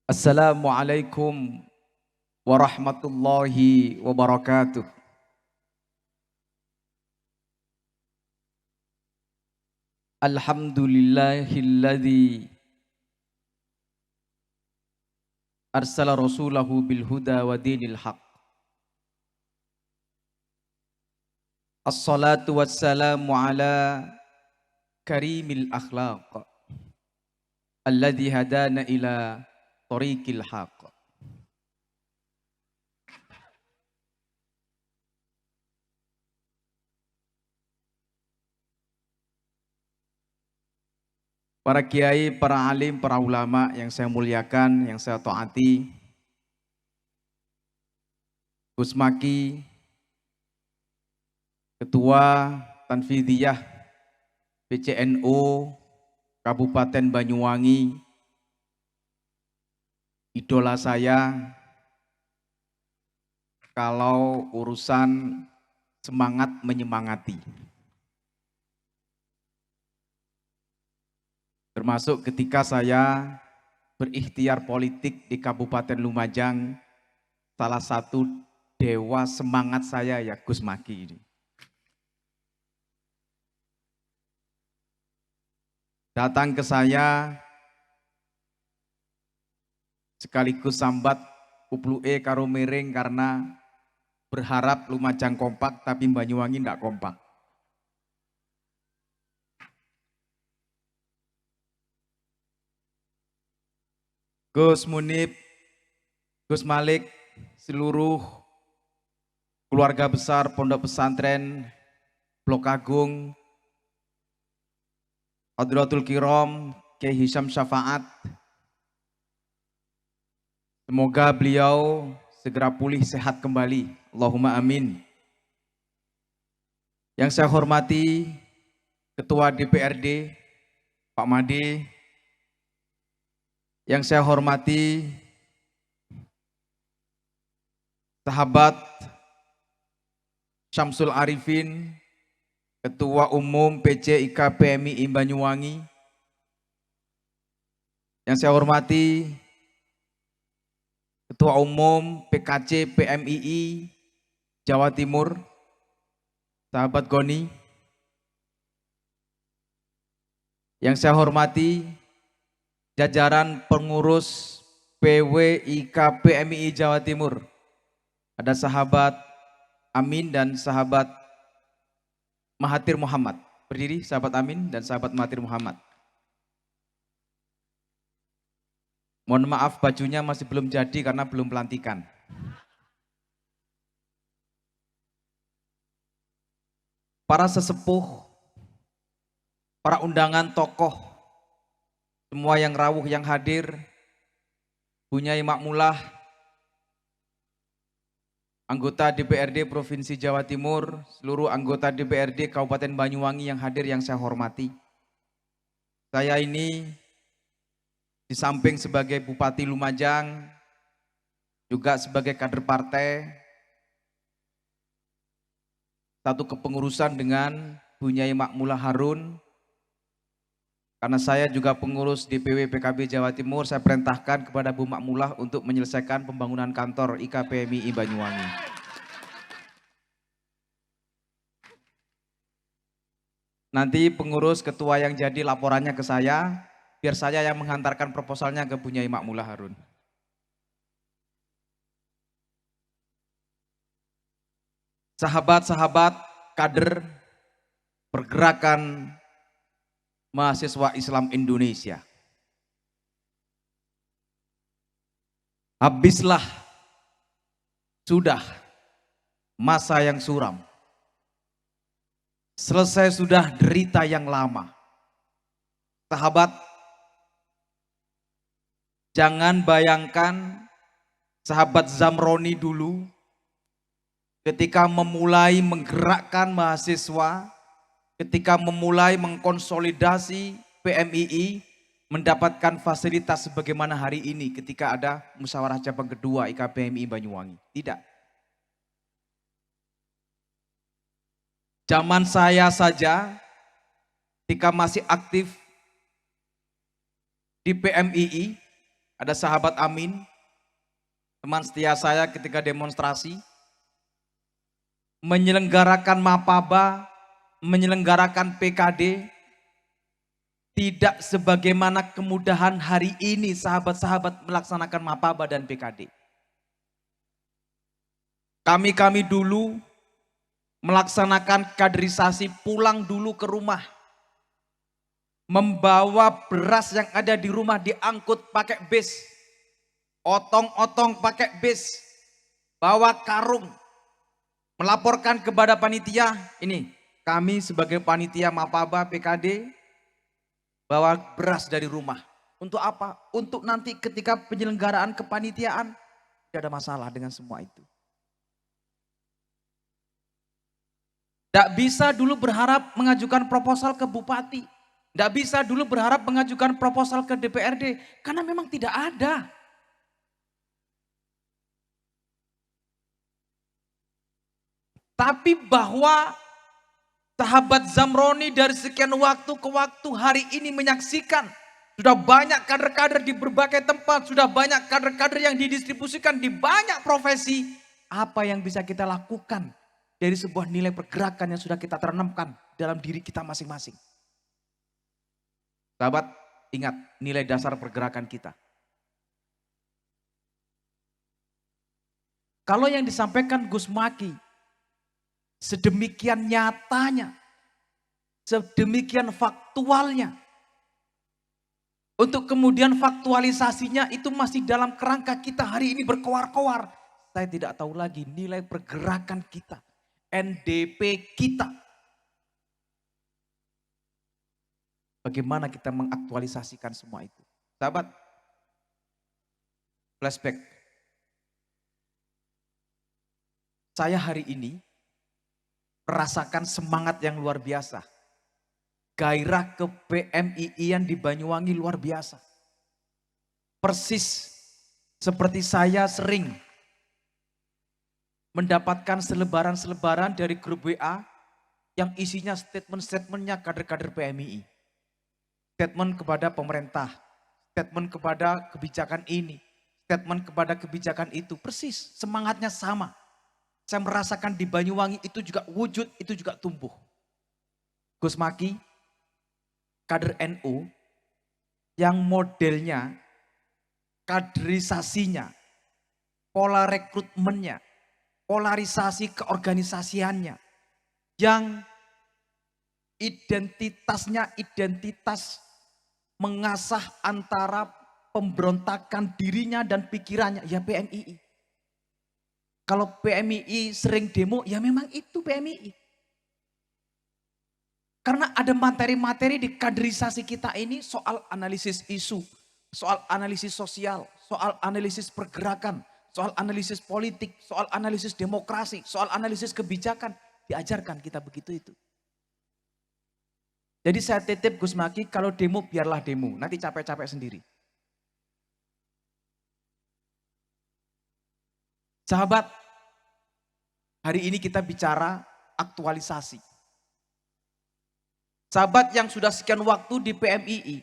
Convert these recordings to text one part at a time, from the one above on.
Assalamualaikum warahmatullahi wabarakatuh. Alhamdulillahilladzi arsala rasulahu bil huda wa dinil haq. Assalatu wassalamu ala karimil akhlaq alladzi hadana ila tariqil haq. Para kiai, para alim, para ulama yang saya muliakan, yang saya taati, Gus Maki, Ketua Tanfidiyah PCNU Kabupaten Banyuwangi, idola saya kalau urusan semangat menyemangati. Termasuk ketika saya berikhtiar politik di Kabupaten Lumajang, salah satu dewa semangat saya ya Gus Maki ini. Datang ke saya sekaligus sambat kuplue karo miring karena berharap Lumajang kompak tapi Banyuwangi tidak kompak. Gus Munib, Gus Malik, seluruh keluarga besar Pondok Pesantren Blok Agung, Hadratul Kiram, Kiai Hisham Syafaat, semoga beliau segera pulih sehat kembali. Allahumma amin. Yang saya hormati Ketua DPRD Pak Made, yang saya hormati sahabat Syamsul Arifin, Ketua Umum PC IKPMI Banyuwangi, yang saya hormati Ketua Umum PKC PMII Jawa Timur, sahabat Goni, yang saya hormati jajaran pengurus PWIK PMII Jawa Timur, ada sahabat Amin dan sahabat Mahathir Muhammad. Berdiri sahabat Amin dan sahabat Mahathir Muhammad. Mohon maaf bajunya masih belum jadi karena belum pelantikan. Para sesepuh, para undangan tokoh, semua yang rawuh yang hadir, Bunyai Makmulah, anggota DPRD Provinsi Jawa Timur, seluruh anggota DPRD Kabupaten Banyuwangi yang hadir yang saya hormati. Saya ini di samping sebagai Bupati Lumajang, juga sebagai kader partai, satu kepengurusan dengan Bunyai Makmulah Harun. Karena saya juga pengurus DPW PKB Jawa Timur, saya perintahkan kepada Bu Makmulah untuk menyelesaikan pembangunan kantor IKPMI Banyuwangi. Nanti pengurus ketua yang jadi laporannya ke saya, biar saya yang menghantarkan proposalnya ke Bunyai Makmulah Harun. Sahabat-sahabat kader pergerakan mahasiswa Islam Indonesia, habislah sudah masa yang suram, selesai sudah derita yang lama. Sahabat, jangan bayangkan sahabat Zamroni dulu ketika memulai menggerakkan mahasiswa, ketika memulai mengkonsolidasi PMII, mendapatkan fasilitas sebagaimana hari ini ketika ada musyawarah cabang kedua IKPMI Banyuwangi. Tidak. Zaman saya saja, ketika masih aktif di PMII, Ada sahabat Amin, teman setia saya ketika demonstrasi, menyelenggarakan Mapaba, menyelenggarakan PKD, tidak sebagaimana kemudahan hari ini sahabat-sahabat melaksanakan Mapaba dan PKD. Kami dulu melaksanakan kaderisasi pulang dulu ke rumah. Membawa beras yang ada di rumah diangkut pakai bis. Otong-otong pakai bis. Bawa karung. Melaporkan kepada panitia, ini kami sebagai panitia Mapaba PKD bawa beras dari rumah. Untuk apa? Untuk nanti ketika penyelenggaraan kepanitiaan tidak ada masalah dengan semua itu. Tidak bisa dulu berharap mengajukan proposal ke bupati. Tidak bisa dulu berharap mengajukan proposal ke DPRD. Karena memang tidak ada. Tapi bahwa sahabat Zamroni dari sekian waktu ke waktu hari ini menyaksikan. Sudah banyak kader-kader di berbagai tempat. Sudah banyak kader-kader yang didistribusikan di banyak profesi. Apa yang bisa kita lakukan dari sebuah nilai pergerakan yang sudah kita tanamkan dalam diri kita masing-masing. Sahabat, ingat nilai dasar pergerakan kita. Kalau yang disampaikan Gus Maki, sedemikian nyatanya, sedemikian faktualnya, untuk kemudian faktualisasinya itu masih dalam kerangka kita hari ini berkoar-koar. Saya tidak tahu lagi nilai pergerakan kita, NDP kita. Bagaimana kita mengaktualisasikan semua itu. Sahabat, flashback. Saya hari ini merasakan semangat yang luar biasa. Gairah ke PMII yang di Banyuwangi luar biasa. Persis seperti saya sering mendapatkan selebaran-selebaran dari grup WA yang isinya statement-statementnya kader-kader PMII. Statement kepada pemerintah, statement kepada kebijakan ini, statement kepada kebijakan itu. Persis, semangatnya sama. Saya merasakan di Banyuwangi itu juga wujud, itu juga tumbuh. Gus Maki, kader NU, yang modelnya, kaderisasinya, pola rekrutmennya, polarisasi keorganisasiannya, yang identitasnya identitas mengasah antara pemberontakan dirinya dan pikirannya, ya PMII. Kalau PMII sering demo, ya memang itu PMII. Karena ada materi-materi di kaderisasi kita ini soal analisis isu, soal analisis sosial, soal analisis pergerakan, soal analisis politik, soal analisis demokrasi, soal analisis kebijakan. Diajarkan kita begitu itu. Jadi saya titip Gus Maki, kalau demo biarlah demo, nanti capek-capek sendiri. Sahabat, hari ini kita bicara aktualisasi. Sahabat yang sudah sekian waktu di PMII,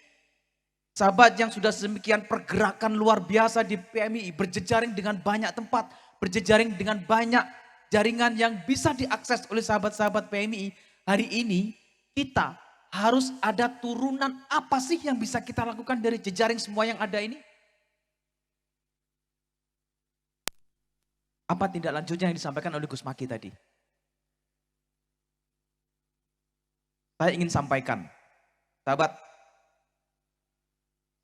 sahabat yang sudah sedemikian pergerakan luar biasa di PMII, berjejaring dengan banyak tempat, berjejaring dengan banyak jaringan yang bisa diakses oleh sahabat-sahabat PMII. Hari ini kita harus ada turunan apa sih yang bisa kita lakukan dari jejaring semua yang ada ini? Apa tindak lanjutnya yang disampaikan oleh Gus Maki tadi? Saya ingin sampaikan, sahabat,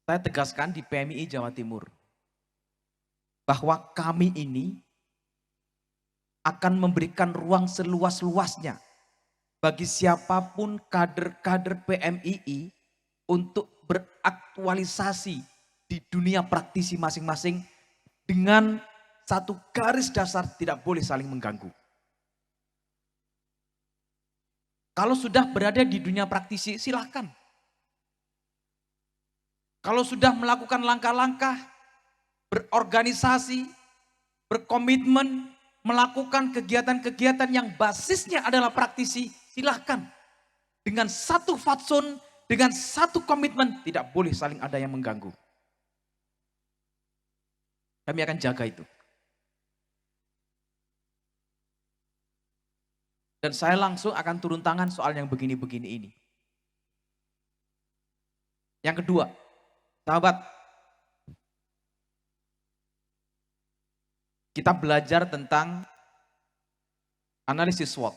saya tegaskan di PMII Jawa Timur, bahwa kami ini akan memberikan ruang seluas-luasnya bagi siapapun kader-kader PMII untuk beraktualisasi di dunia praktisi masing-masing dengan satu garis dasar tidak boleh saling mengganggu. Kalau sudah berada di dunia praktisi silahkan. Kalau sudah melakukan langkah-langkah, berorganisasi, berkomitmen, melakukan kegiatan-kegiatan yang basisnya adalah praktisi, silahkan. Dengan satu fatsun, dengan satu komitmen, tidak boleh saling ada yang mengganggu. Kami akan jaga itu. Dan saya langsung akan turun tangan soal yang begini-begini ini. Yang kedua, sahabat, kita belajar tentang analisis SWOT.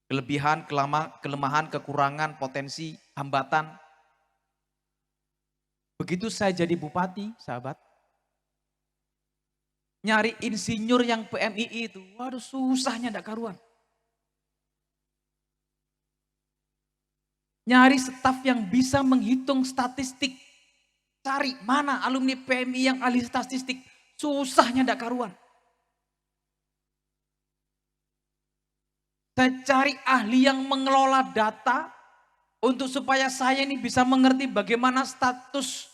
Kelebihan, kelemahan, kekurangan, potensi, hambatan. Begitu saya jadi bupati, sahabat, nyari insinyur yang PMII itu, waduh susahnya ndak karuan. Nyari staf yang bisa menghitung statistik. Cari mana alumni PMI yang ahli statistik. Susahnya ndak karuan. Saya cari ahli yang mengelola data untuk supaya saya ini bisa mengerti bagaimana status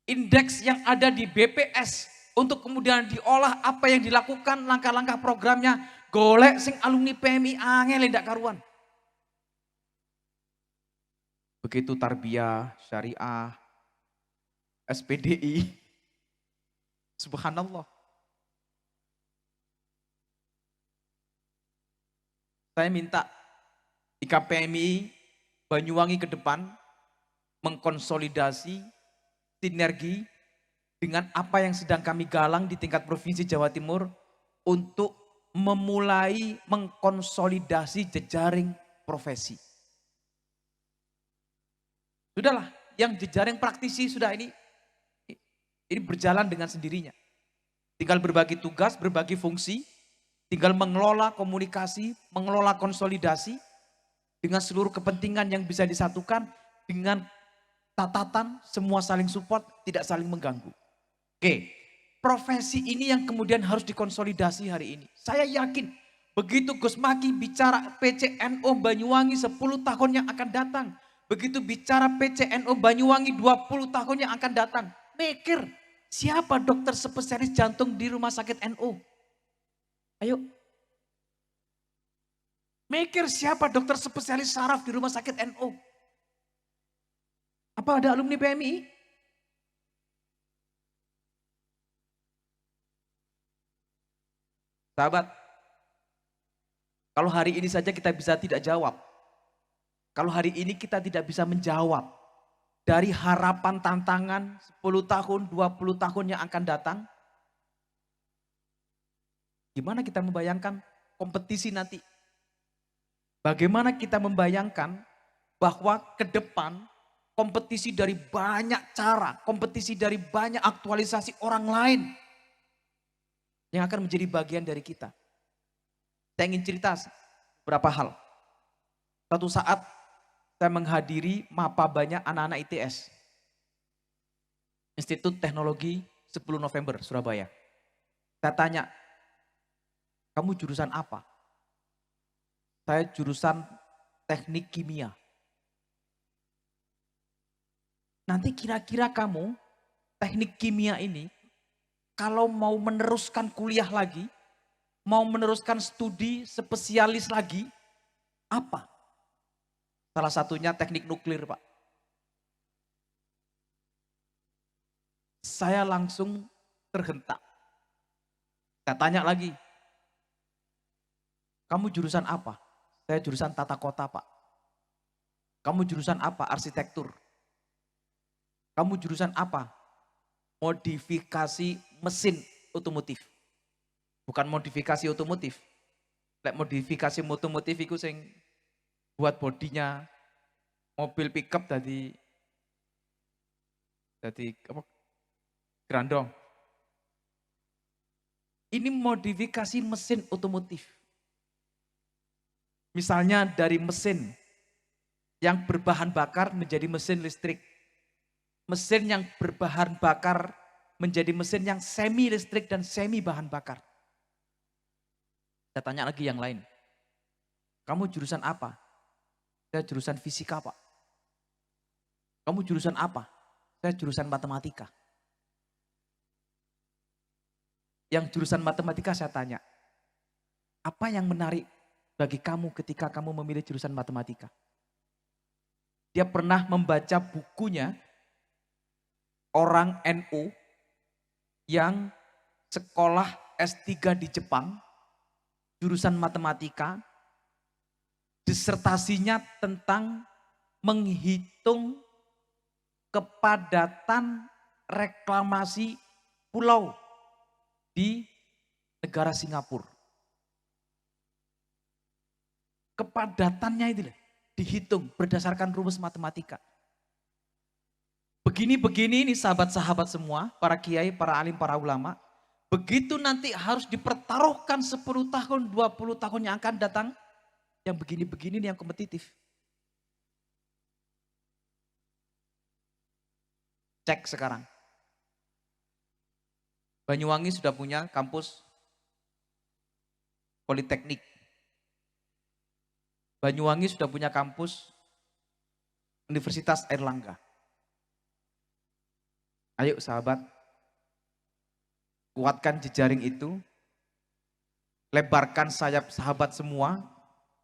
indeks yang ada di BPS untuk kemudian diolah apa yang dilakukan, langkah-langkah programnya. Golek sing alumni PMI angel ndak karuan. Begitu tarbiyah, syariah, SPDI. Subhanallah. Saya minta IKPMI Banyuwangi ke depan mengkonsolidasi sinergi dengan apa yang sedang kami galang di tingkat Provinsi Jawa Timur untuk memulai mengkonsolidasi jejaring profesi. Sudahlah, yang jejaring praktisi sudah ini berjalan dengan sendirinya. Tinggal berbagi tugas, berbagi fungsi, tinggal mengelola komunikasi, mengelola konsolidasi dengan seluruh kepentingan yang bisa disatukan dengan catatan semua saling support, tidak saling mengganggu. Oke, profesi ini yang kemudian harus dikonsolidasi hari ini. Saya yakin begitu Gus Maki bicara PCNO Banyuwangi 10 tahun yang akan datang, begitu bicara PCNO Banyuwangi 20 tahun yang akan datang, mikir siapa dokter spesialis jantung di rumah sakit NU? Ayo. Mikir siapa dokter spesialis saraf di rumah sakit NU? Apa ada alumni PMI? Sahabat, kalau hari ini saja kita bisa tidak jawab. Kalau hari ini kita tidak bisa menjawab dari harapan tantangan 10 tahun, 20 tahun yang akan datang. Gimana kita membayangkan kompetisi nanti? Bagaimana kita membayangkan bahwa ke depan kompetisi dari banyak cara, kompetisi dari banyak aktualisasi orang lain yang akan menjadi bagian dari kita. Saya ingin cerita beberapa hal. Suatu saat saya menghadiri mapa banyak anak-anak ITS. Institut Teknologi 10 November, Surabaya. Saya tanya, kamu jurusan apa? Saya jurusan teknik kimia. Nanti kira-kira kamu teknik kimia ini kalau mau meneruskan kuliah lagi, mau meneruskan studi spesialis lagi, apa? Salah satunya teknik nuklir, Pak. Saya langsung terhentak. Saya tanya lagi, kamu jurusan apa? Saya jurusan tata kota, Pak. Kamu jurusan apa? Arsitektur. Kamu jurusan apa? Modifikasi mesin otomotif. Bukan modifikasi otomotif. Lek modifikasi otomotif itu sing buat bodinya mobil pickup dari apa? Grandong. Ini modifikasi mesin otomotif. Misalnya dari mesin yang berbahan bakar menjadi mesin listrik. Mesin yang berbahan bakar menjadi mesin yang semi listrik dan semi bahan bakar. Saya tanya lagi yang lain. Kamu jurusan apa? Saya jurusan fisika, Pak. Kamu jurusan apa? Saya jurusan matematika. Yang jurusan matematika saya tanya, apa yang menarik bagi kamu ketika kamu memilih jurusan matematika? Dia pernah membaca bukunya orang NU yang sekolah S3 di Jepang, jurusan matematika, disertasinya tentang menghitung kepadatan reklamasi pulau di negara Singapura. Kepadatannya itu dihitung berdasarkan rumus matematika. Begini-begini ini sahabat-sahabat semua, para kiai, para alim, para ulama. Begitu nanti harus dipertaruhkan 10 tahun, 20 tahun yang akan datang. Yang begini-begini ini yang kompetitif. Cek sekarang. Banyuwangi sudah punya kampus politeknik. Banyuwangi sudah punya kampus Universitas Airlangga. Ayo sahabat, kuatkan jejaring itu, lebarkan sayap sahabat semua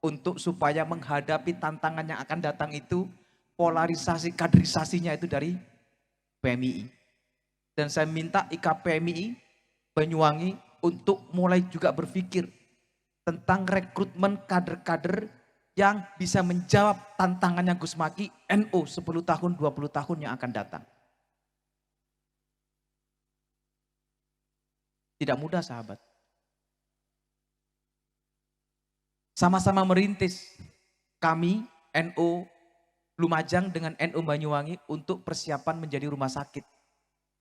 untuk supaya menghadapi tantangan yang akan datang itu, polarisasi kaderisasinya itu dari PMII. Dan saya minta IKPMII Banyuwangi untuk mulai juga berpikir tentang rekrutmen kader-kader yang bisa menjawab tantangannya Gus Maki NU 10 tahun, 20 tahun yang akan datang. Tidak mudah sahabat. Sama-sama merintis kami NU Lumajang dengan NU Banyuwangi untuk persiapan menjadi rumah sakit.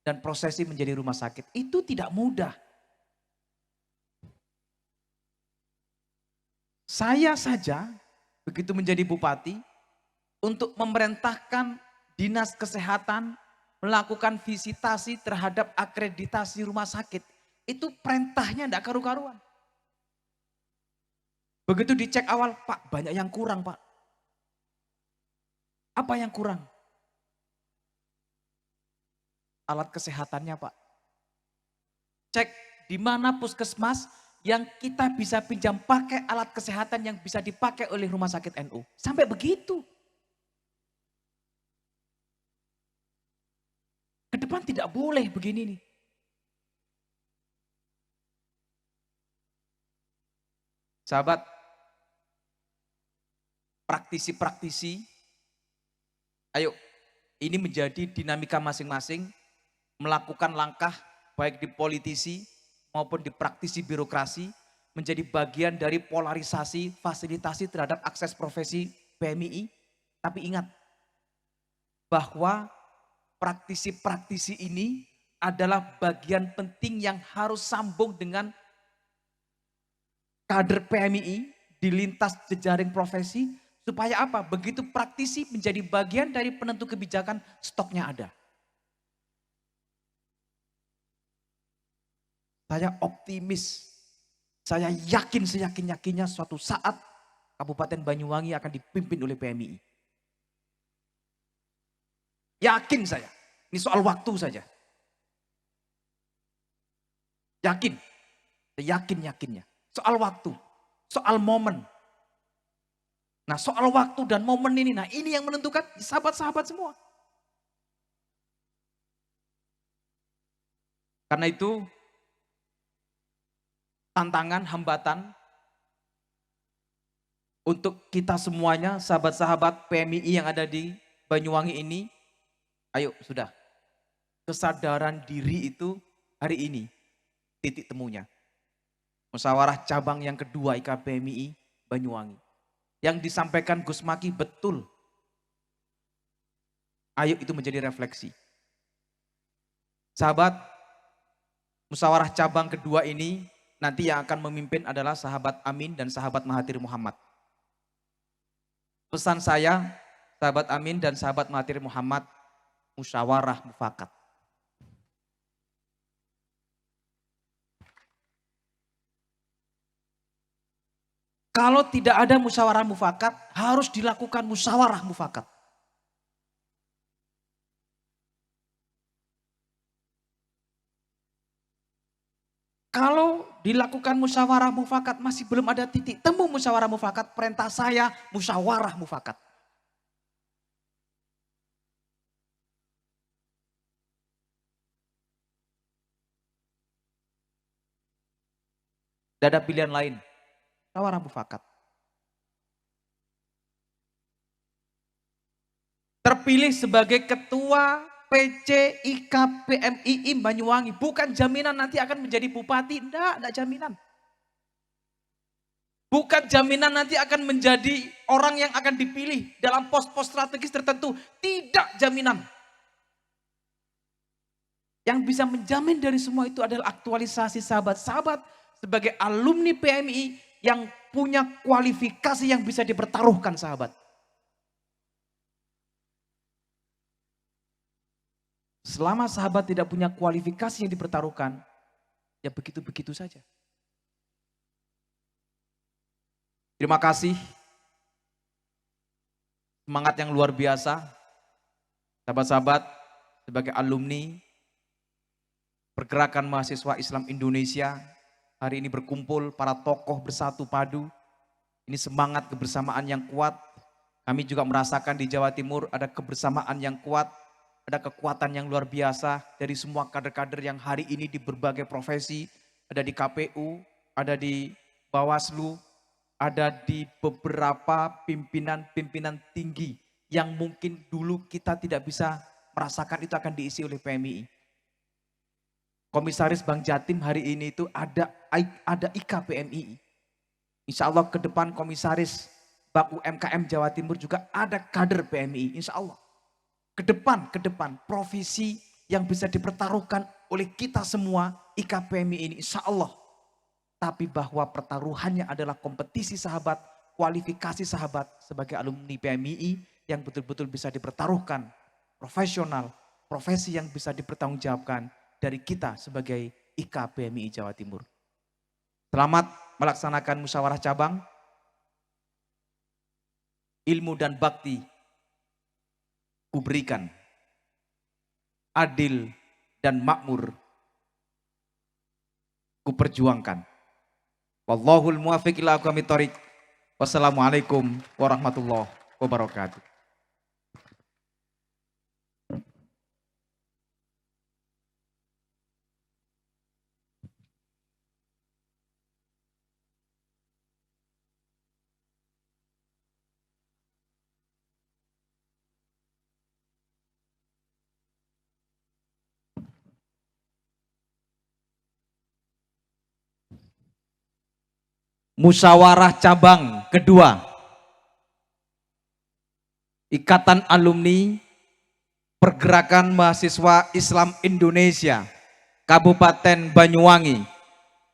Dan prosesi menjadi rumah sakit. Itu tidak mudah. Saya saja begitu menjadi bupati untuk memerintahkan dinas kesehatan melakukan visitasi terhadap akreditasi rumah sakit. Itu perintahnya tidak karu-karuan. Begitu dicek awal, Pak banyak yang kurang Pak. Apa yang kurang? Alat kesehatannya Pak. Cek di mana puskesmas yang kita bisa pinjam pakai alat kesehatan yang bisa dipakai oleh rumah sakit NU. Sampai begitu. Ke depan tidak boleh begini nih. Sahabat, praktisi-praktisi, ayo ini menjadi dinamika masing-masing, melakukan langkah baik di politisi maupun di praktisi birokrasi, menjadi bagian dari polarisasi, fasilitasi terhadap akses profesi PMII. Tapi ingat, bahwa praktisi-praktisi ini adalah bagian penting yang harus sambung dengan kader PMII di lintas jejaring profesi, supaya apa? Begitu praktisi menjadi bagian dari penentu kebijakan, stoknya ada. Saya optimis, saya yakin seyakin-yakinnya suatu saat Kabupaten Banyuwangi akan dipimpin oleh PMII. Yakin saya, ini soal waktu saja. Yakin, yakin-yakinnya. Soal waktu, soal momen. Nah soal waktu dan momen ini, nah ini yang menentukan sahabat-sahabat semua. Karena itu tantangan, hambatan untuk kita semuanya, sahabat-sahabat PMII yang ada di Banyuwangi ini, ayo sudah. Kesadaran diri itu hari ini titik temunya. Musyawarah cabang yang kedua IKPMII Banyuwangi. Yang disampaikan Gus Maki betul. Ayo itu menjadi refleksi. Sahabat, musyawarah cabang kedua ini nanti yang akan memimpin adalah sahabat Amin dan sahabat Mahathir Muhammad. Pesan saya, sahabat Amin dan sahabat Mahathir Muhammad, musyawarah mufakat. Kalau tidak ada musyawarah mufakat, harus dilakukan musyawarah mufakat. Kalau dilakukan musyawarah mufakat masih belum ada titik temu musyawarah mufakat, perintah saya musyawarah mufakat. Tidak ada pilihan lain. Musyawarah mufakat. Terpilih sebagai ketua PC IKPMII Banyuwangi. Bukan jaminan nanti akan menjadi bupati. Tidak jaminan. Bukan jaminan nanti akan menjadi orang yang akan dipilih dalam pos-pos strategis tertentu. Tidak jaminan. Yang bisa menjamin dari semua itu adalah aktualisasi sahabat-sahabat sebagai alumni PMI yang punya kualifikasi yang bisa dipertaruhkan sahabat. Selama sahabat tidak punya kualifikasi yang dipertaruhkan, ya begitu-begitu saja. Terima kasih. Semangat yang luar biasa. Sahabat-sahabat, sebagai alumni Pergerakan Mahasiswa Islam Indonesia, hari ini berkumpul para tokoh bersatu padu. Ini semangat kebersamaan yang kuat. Kami juga merasakan di Jawa Timur ada kebersamaan yang kuat. Ada kekuatan yang luar biasa dari semua kader-kader yang hari ini di berbagai profesi. Ada di KPU, ada di Bawaslu, ada di beberapa pimpinan-pimpinan tinggi yang mungkin dulu kita tidak bisa merasakan itu akan diisi oleh PMI. Komisaris Bank Jatim hari ini itu ada IKPMI. Insya Allah ke depan komisaris Bank UMKM Jawa Timur juga ada kader PMI, insya Allah. Ke depan profesi yang bisa dipertaruhkan oleh kita semua IKPMI ini insya Allah. Tapi bahwa pertaruhannya adalah kompetisi sahabat, kualifikasi sahabat sebagai alumni PMI yang betul-betul bisa dipertaruhkan, profesional, profesi yang bisa dipertanggungjawabkan dari kita sebagai IKPMI Jawa Timur. Selamat melaksanakan musyawarah cabang, ilmu dan bakti kuberikan, adil dan makmur kuperjuangkan. Wallahul muwaffiq ila aqwamit thoriq. Wassalamualaikum warahmatullahi wabarakatuh. Musyawarah cabang kedua Ikatan Alumni Pergerakan Mahasiswa Islam Indonesia Kabupaten Banyuwangi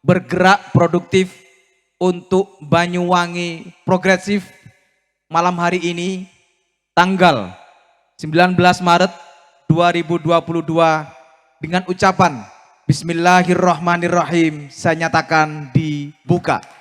bergerak produktif untuk Banyuwangi progresif malam hari ini tanggal 19 Maret 2022 dengan ucapan Bismillahirrahmanirrahim saya nyatakan dibuka.